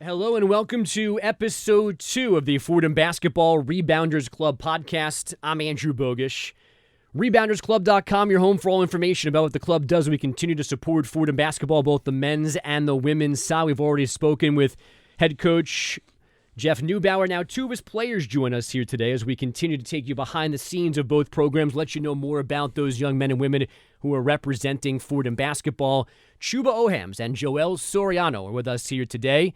Hello and welcome to episode 2 of the Fordham Basketball Rebounders Club podcast. I'm Andrew Bogish. ReboundersClub.com, your home for all information about what the club does. We continue to support Fordham basketball, both the men's and the women's side. We've already spoken with head coach Jeff Neubauer. Now, two of his players join us here today as we continue to take you behind the scenes of both programs, let you know more about those young men and women who are representing Fordham basketball. Chuba Ohams and Joel Soriano are with us here today.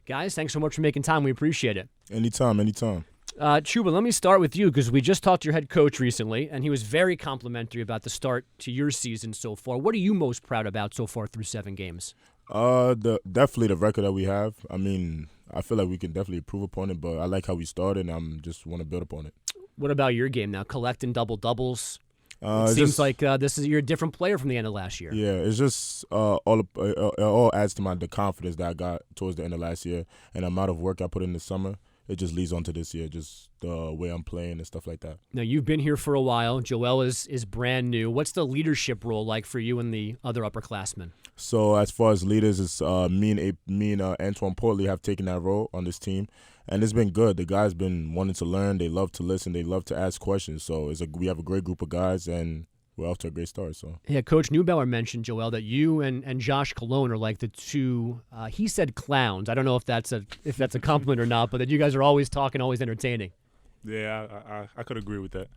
Guys, thanks so much for making time. We appreciate it. Anytime. Chuba, let me start with you because we just talked to your head coach recently, and he was very complimentary about the start to your season so far. What are you most proud about so far through 7 games? Definitely the record that we have. I mean, I feel like we can definitely improve upon it, but I like how we started, and I just want to build upon it. What about your game now? Collecting double-doubles? It seems like you're a different player from the end of last year. Yeah, it's just it all adds to the confidence that I got towards the end of last year, and the amount of work I put in the summer. It just leads on to this year, just the way I'm playing and stuff like that. Now, you've been here for a while. Joel is brand new. What's the leadership role like for you and the other upperclassmen? So as far as leaders, it's me and Antoine Portley have taken that role on this team, and it's been good. The guys been wanting to learn. They love to listen. They love to ask questions. So we have a great group of guys, and we're off to a great start. So yeah, Coach Neubauer mentioned, Joel, that you and Josh Cologne are like the two. He said clowns. I don't know if that's a compliment or not, but that you guys are always talking, always entertaining. Yeah, I could agree with that.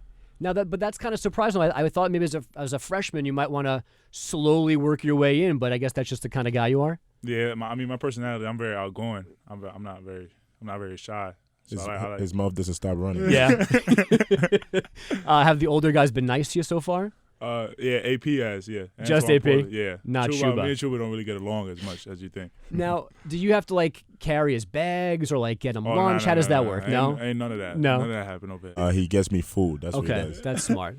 Now but that's kind of surprising. I thought maybe as a freshman you might want to slowly work your way in, but I guess that's just the kind of guy you are. Yeah, my personality, I'm very outgoing. I'm not very shy. So his mouth doesn't stop running. Yeah. Have the older guys been nice to you so far? Yeah, AP has, yeah. Just Antoine AP? Porter, yeah. Not Chuba. Me and Chuba don't really get along as much as you think. Now, do you have to, carry his bags or, get him lunch? How does that work? No? Ain't none of that. No? None of that happened over here. He gets me food. That's what he does. That's smart.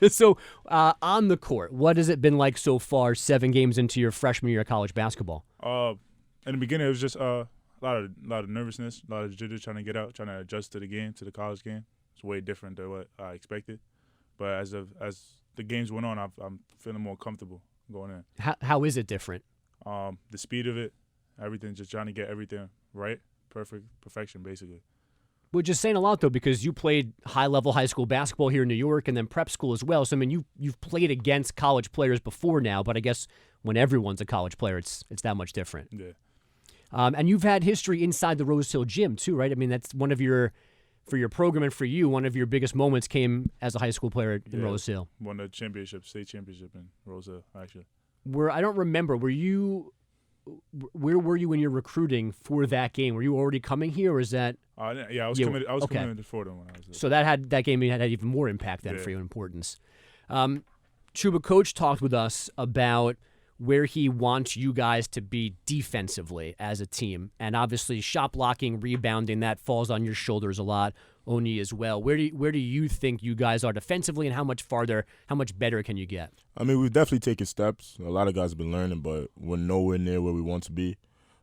So, on the court, what has it been like so far 7 games into your freshman year of college basketball? In the beginning, it was just a lot of nervousness, a lot of jitters trying to get out, trying to adjust to the college game. It's way different than what I expected. But as the games went on, I'm feeling more comfortable going in. How is it different? The speed of it, everything, just trying to get everything right, perfection, basically. Which is saying a lot, though, because you played high-level high school basketball here in New York and then prep school as well. So, I mean, you've played against college players before now, but I guess when everyone's a college player, it's that much different. Yeah. And you've had history inside the Rose Hill gym, too, right? I mean, that's one of your – for your program and for you, one of your biggest moments came as a high school player in Rose Hill. Won the state championship in Rose Hill, actually. I don't remember. Where were you when you're recruiting for that game? Were you already coming here, or is that? Yeah, I was coming to Fordham when I was there. So that game had even more impact then for you, importance. Chuba, Coach talked with us about where he wants you guys to be defensively as a team. And obviously shot blocking, rebounding, that falls on your shoulders a lot, Oni as well. Where do you think you guys are defensively, and how much better can you get? I mean, we've definitely taken steps. A lot of guys have been learning, but we're nowhere near where we want to be.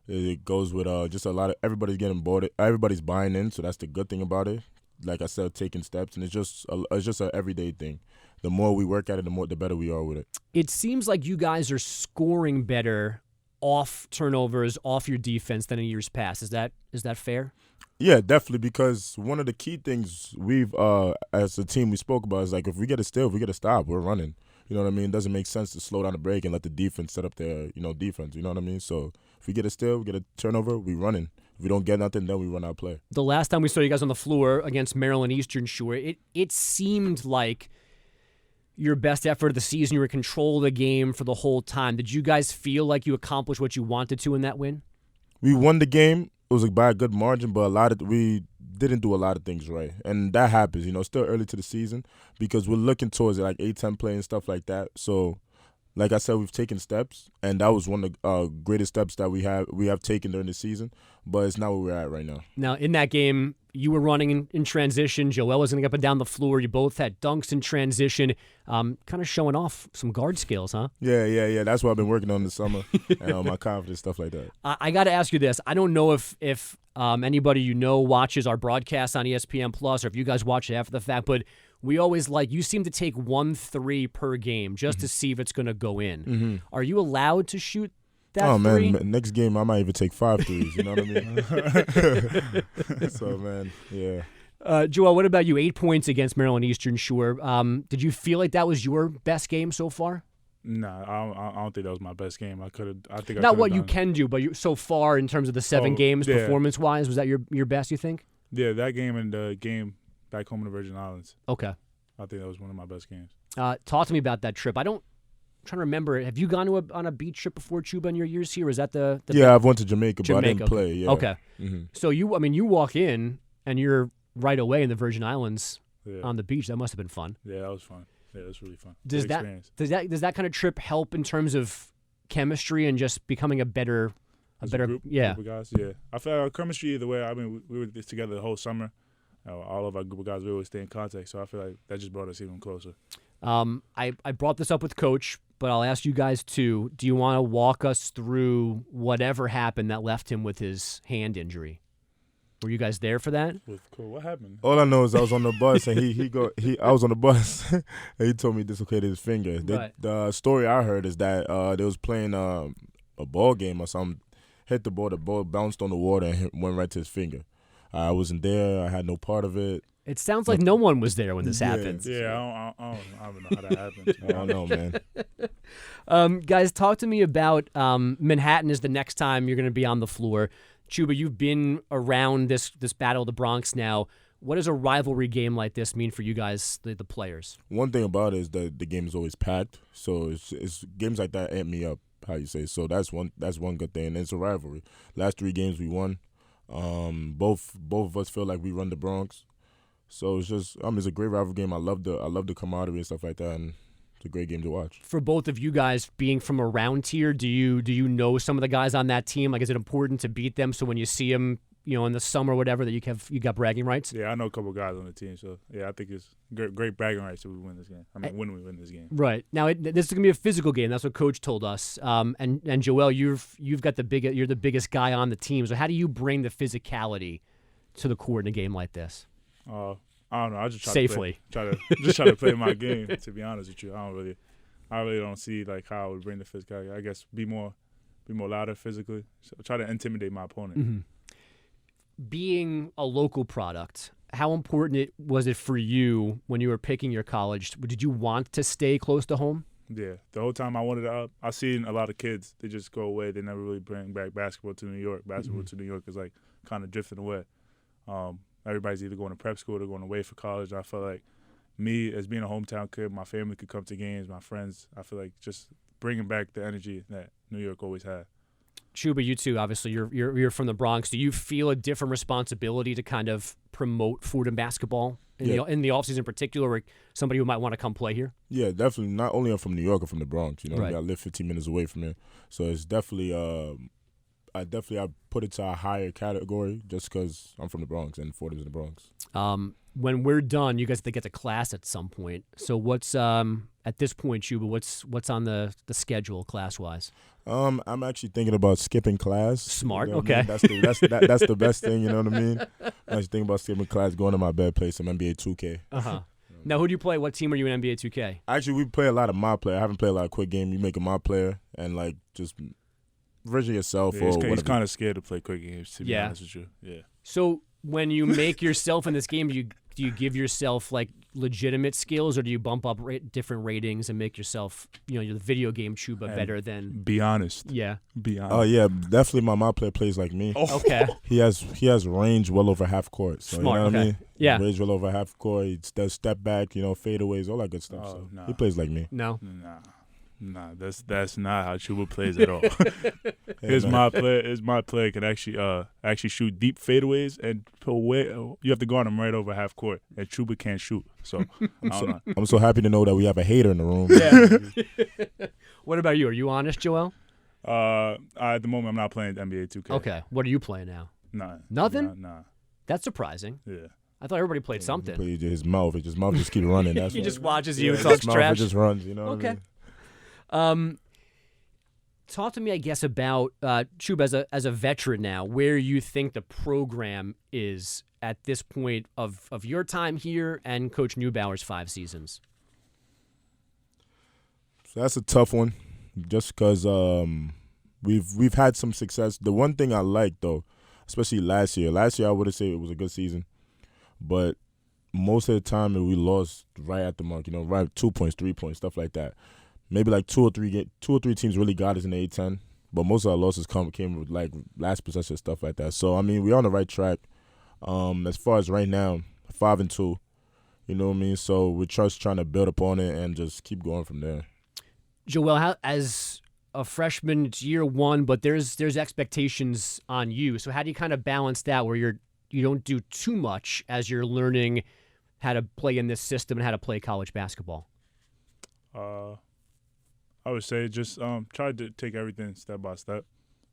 It goes with just a lot of – everybody's getting bored. Everybody's buying in, so that's the good thing about it. Like I said, taking steps, and it's just an everyday thing. The more we work at it, the better we are with it. It seems like you guys are scoring better off turnovers, off your defense than in years past. Is that fair? Yeah, definitely, because one of the key things we've, as a team we spoke about, is if we get a steal, if we get a stop, we're running. You know what I mean? It doesn't make sense to slow down the break and let the defense set up their, defense. You know what I mean? So if we get a steal, we get a turnover, we running. If we don't get nothing, then we run our play. The last time we saw you guys on the floor against Maryland Eastern Shore, it seemed like your best effort of the season. You were in control of the game for the whole time. Did you guys feel like you accomplished what you wanted to in that win? We won the game. It was by a good margin, but we didn't do a lot of things right. And that happens, still early to the season, because we're looking towards A-10 play and stuff like that. So, like I said, we've taken steps, and that was one of the greatest steps that we have taken during the season, but it's not where we're at right now. Now, in that game, you were running in transition. Joel was going up and down the floor. You both had dunks in transition, kind of showing off some guard skills, huh? Yeah. That's what I've been working on this summer, and my confidence, stuff like that. I got to ask you this. I don't know if anybody watches our broadcast on ESPN Plus, or if you guys watch it after the fact, but we always you seem to take 1 3 per game just to see if it's going to go in. Mm-hmm. Are you allowed to shoot that man, three? next game I might even take 5 threes. You know what I mean? So man, yeah. Joel, what about you? 8 points against Maryland Eastern Shore. Did you feel like that was your best game so far? Nah, I don't think that was my best game. I think Not what you can do, but so far in terms of the 7 games, yeah. performance-wise, was that your best, you think? Yeah, that game and the game back home in the Virgin Islands. Okay. I think that was one of my best games. Talk to me about that trip. I'm trying to remember. Have you gone on a beach trip before, Chuba, in your years here? Or is that the Yeah, I've went to Jamaica, but I didn't play. Yeah. Okay. Mm-hmm. So you walk in and you're right away in the Virgin Islands on the beach. That must have been fun. Yeah, that was fun. Yeah, it was really fun. Does that kind of trip help in terms of chemistry and just becoming a better group of guys? Yeah, I feel our chemistry either way. I mean, we were together the whole summer. All of our group of guys, we always stay in contact. So I feel like that just brought us even closer. I brought this up with Coach, but I'll ask you guys too. Do you want to walk us through whatever happened that left him with his hand injury? Were you guys there for that? Cool. What happened? All I know is I was on the bus and I was on the bus and he told me he dislocated his finger. The story I heard is that they was playing a ball game or something, hit the ball bounced on the water and went right to his finger. I wasn't there. I had no part of it. It sounds like no one was there when this happened. Yeah, I don't know how that happened. I don't know, man. Guys, talk to me about Manhattan is the next time you're going to be on the floor. Chuba, you've been around this Battle of the Bronx now. What does a rivalry game like this mean for you guys, the players? One thing about it is that the game is always packed, so it's games like that amp me up, how you say. So that's one good thing. And it's a rivalry. Last 3 games we won. Both of us feel like we run the Bronx. So it's just it's a great rivalry game. I love the camaraderie and stuff like that, and it's a great game to watch. For both of you guys being from around here, do you know some of the guys on that team? Like, is it important to beat them so when you see them, in the summer or whatever, that you got bragging rights? Yeah, I know a couple of guys on the team, so yeah, I think it's great bragging rights if we win this game. When we win this game. Right. Now this is gonna be a physical game. That's what Coach told us. And Joel, you've got you're the biggest guy on the team. So how do you bring the physicality to the court in a game like this? I don't know. I just try safely to try to play my game. To be honest with you, I really don't see like how I would bring the physicality. I guess be more louder physically. So try to intimidate my opponent. Mm-hmm. Being a local product, how important was it for you when you were picking your college? Did you want to stay close to home? Yeah, the whole time I wanted to. I've seen a lot of kids. They just go away. They never really bring back basketball to New York. Basketball to New York is like kind of drifting away. Everybody's either going to prep school or going away for college. I felt like me, as being a hometown kid, my family could come to games, my friends. I feel like just bringing back the energy that New York always had. Chuba, you too, obviously, you're from the Bronx. Do you feel a different responsibility to kind of promote Fordham basketball in the offseason in particular, or somebody who might want to come play here? Yeah, definitely. Not only I'm from New York, I'm from the Bronx. Right. I live 15 minutes away from here. So it's definitely I put it to a higher category just because I'm from the Bronx and Fordham's in the Bronx. When we're done, you guys have to get to class at some point. So what's at this point, Chuba? What's on the schedule class wise? I'm actually thinking about skipping class. Smart. You know okay. I mean? That's the best thing. You know what I mean? I'm actually thinking about skipping class, going to my bed, play some NBA 2K. Now, who do you play? What team are you in NBA 2K? Actually, we play a lot of my player. I haven't played a lot of quick game. You make a my player and like just version yourself or whatever. He's kind of scared to play quick games. To be honest with you. Yeah. So when you make yourself in this game, do you give yourself like legitimate skills, or do you bump up different ratings and make yourself, the video game Chuba better than? Be honest. Yeah. Be honest. Oh yeah, definitely. My player plays like me. Oh. Okay. He has range well over half court. So Smart. You know what I mean? Yeah. Range well over half court. He does step back, fadeaways, all that good stuff. So nah. He plays like me. No. Nah, that's not how Chuba plays at all. My player can actually shoot deep fadeaways and pull away. You have to guard him right over half court, and Chuba can't shoot. So I'm so happy to know that we have a hater in the room. Yeah. What about you? Are you honest, Joel? At the moment, I'm not playing NBA 2K. Okay. What are you playing now? Nah. Nothing? Nah. That's surprising. Yeah. I thought everybody played something. He his mouth just keeps running. That's he what. just watches you and His talks mouth, trash. It just runs. You know. Okay. What I mean? Talk to me, I guess, about Chuba as a veteran now, where you think the program is at this point of your time here and Coach Neubauer's 5 seasons. So that's a tough one, just because we've had some success. The one thing I like though, especially last year I would say it was a good season, but most of the time we lost right at the mark. Right 2 points, 3 points, stuff like that. Maybe like two or three teams really got us in the A-10, but most of our losses came with like last possession, stuff like that. So I mean, we're on the right track. As far as right now, 5-2. You know what I mean? So we're just trying to build upon it and just keep going from there. Joel, as a freshman, it's year one, but there's expectations on you. So how do you kind of balance that where you don't do too much as you're learning how to play in this system and how to play college basketball? I would say just try to take everything step by step.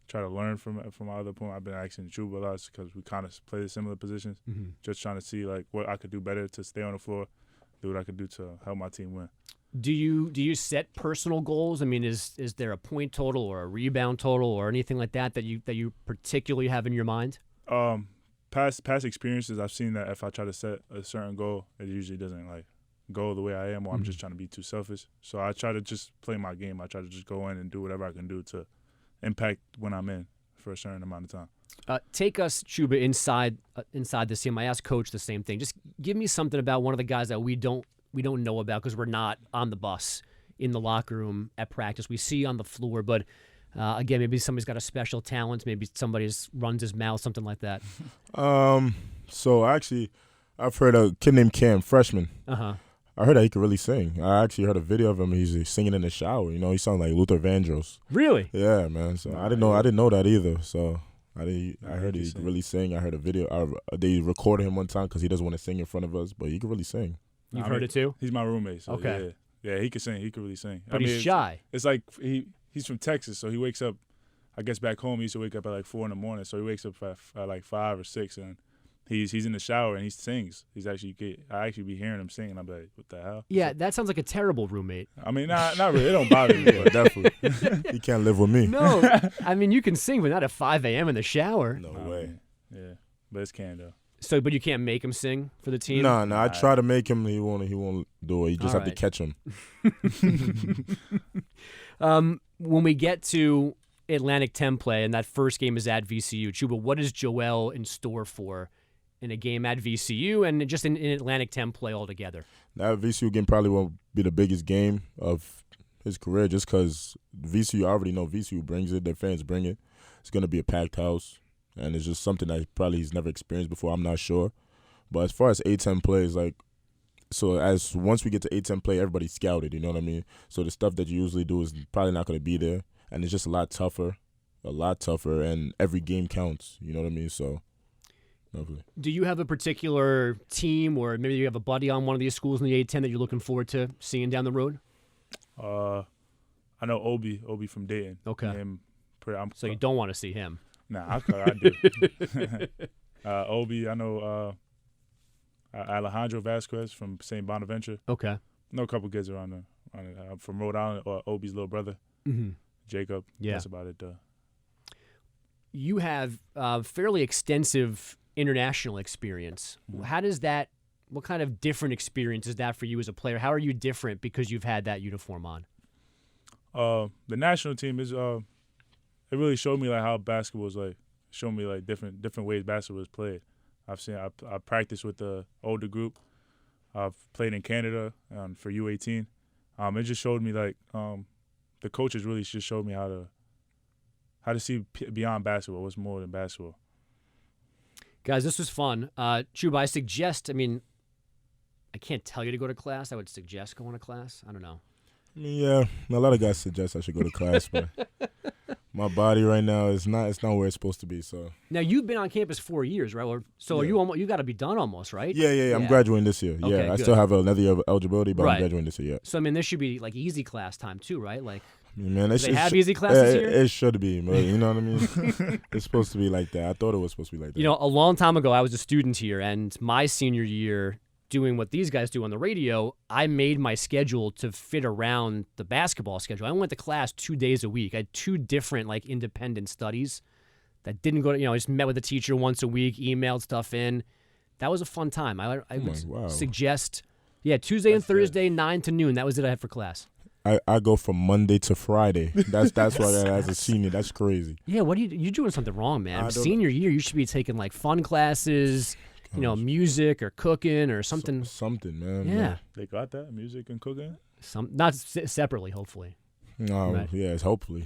Try to learn from my other point. I've been asking Chuba a lot because we kind of play similar positions. Mm-hmm. Just trying to see like what I could do better to stay on the floor, do what I could do to help my team win. Do you set personal goals? I mean, is there a point total or a rebound total or anything like that you particularly have in your mind? Past experiences, I've seen that if I try to set a certain goal, it usually doesn't like go the way I am, or I'm just trying to be too selfish. So I try to just play my game. I try to just go in and do whatever I can do to impact when I'm in for a certain amount of time. Take us, Chuba, inside this team. I asked Coach the same thing. Just give me something about one of the guys that we don't know about because we're not on the bus, in the locker room, at practice. We see on the floor, but again, maybe somebody's got a special talent. Maybe somebody runs his mouth, something like that. So actually, I've heard a kid named Cam, freshman. Uh-huh. I heard that he could really sing. I actually heard a video of him. He's singing in the shower. He sounds like Luther Vandross. Really? Yeah, man. So I didn't know that either. So I heard he could really sing. I heard a video. They recorded him one time because he doesn't want to sing in front of us, but he could really sing. You've heard it too? He's my roommate. So okay. Yeah, he could sing. He could really sing. But he's shy. It's like he's from Texas, so he wakes up. I guess back home he used to wake up at like 4 in the morning. So he wakes up at like 5 or 6 and. He's in the shower and he sings. I actually be hearing him sing and I'm like, what the hell? Yeah, that sounds like a terrible roommate. I mean, not really. It don't bother me, but definitely. He can't live with me. No, I mean you can sing, but not at 5 a.m. in the shower. No way. Yeah, but it's can though. So, but you can't make him sing for the team? No. I try to make him. He won't do it. You just have to catch him. When we get to Atlantic 10 play and that first game is at VCU, Chuba, what is Joel in store for in a game at VCU and just in Atlantic 10 play altogether? That VCU game probably won't be the biggest game of his career just because VCU, I already know VCU brings it. Their fans bring it. It's going to be a packed house, and it's just something that probably he's never experienced before. I'm not sure. But as far as A-10 play, is like, so as once we get to A-10 play, everybody's scouted, you know what I mean? So the stuff that you usually do is probably not going to be there, and it's just a lot tougher, and every game counts, you know what I mean? So. Lovely. Do you have a particular team or maybe you have a buddy on one of these schools in the A-10 that you're looking forward to seeing down the road? I know Obi from Dayton. Okay. So you don't want to see him? Nah, I do. Obi, I know Alejandro Vasquez from St. Bonaventure. Okay. I know a couple kids around there. I'm from Rhode Island, or Obi's little brother, Jacob. Yeah. That's about it, though. You have fairly extensive international experience. How does that? What kind of different experience is that for you as a player? How are you different because you've had that uniform on? The national team is it really showed me like how basketball is like. Showed me like different ways basketball is played. I practiced with the older group. I've played in Canada for U18. It just showed me like the coaches really just showed me how to see beyond basketball, what's more than basketball. Guys, this was fun. Chuba, I can't tell you to go to class. I would suggest going to class. I don't know. Yeah, a lot of guys suggest I should go to class, but my body right now is not where it's supposed to be. So now you've been on campus 4 years, right? So you got to be done almost, right? Yeah. I'm graduating this year. Okay, I still have another year of eligibility, but I'm graduating this year. Yeah. So this should be like easy class time too, right? Like. Man, do they have easy classes here? It should be, but you know what I mean? It's supposed to be like that. I thought it was supposed to be like that. A long time ago, I was a student here, and my senior year, doing what these guys do on the radio, I made my schedule to fit around the basketball schedule. I went to class 2 days a week. I had 2 different, independent studies that didn't go to, I just met with the teacher once a week, emailed stuff in. That was a fun time. I would suggest, Tuesday and Thursday, 9 to noon. That was it I had for class. I go from Monday to Friday. That's why as a senior, that's crazy. Yeah, what are you're doing something wrong, man. I don't Senior year, you should be taking like fun classes, music or cooking or something. Something, man. Yeah. They got that music and cooking. Not separately, hopefully. No, Right. yes, hopefully.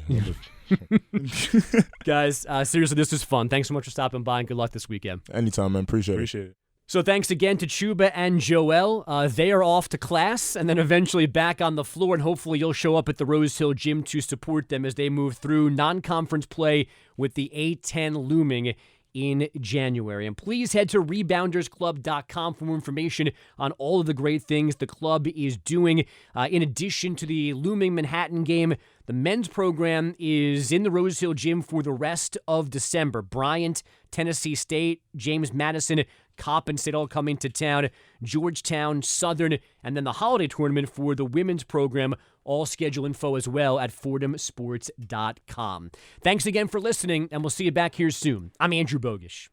Guys, seriously, this was fun. Thanks so much for stopping by, and good luck this weekend. Anytime, man. Appreciate it. So thanks again to Chuba and Joel. They are off to class and then eventually back on the floor, and hopefully you'll show up at the Rose Hill Gym to support them as they move through non-conference play with the A10 looming in January. And please head to reboundersclub.com for more information on all of the great things the club is doing. In addition to the looming Manhattan game, the men's program is in the Rose Hill Gym for the rest of December. Bryant, Tennessee State, James Madison, Coppin State all coming to town, Georgetown, Southern, and then the holiday tournament for the women's program. All schedule info as well at FordhamSports.com. Thanks again for listening, and we'll see you back here soon. I'm Andrew Bogish.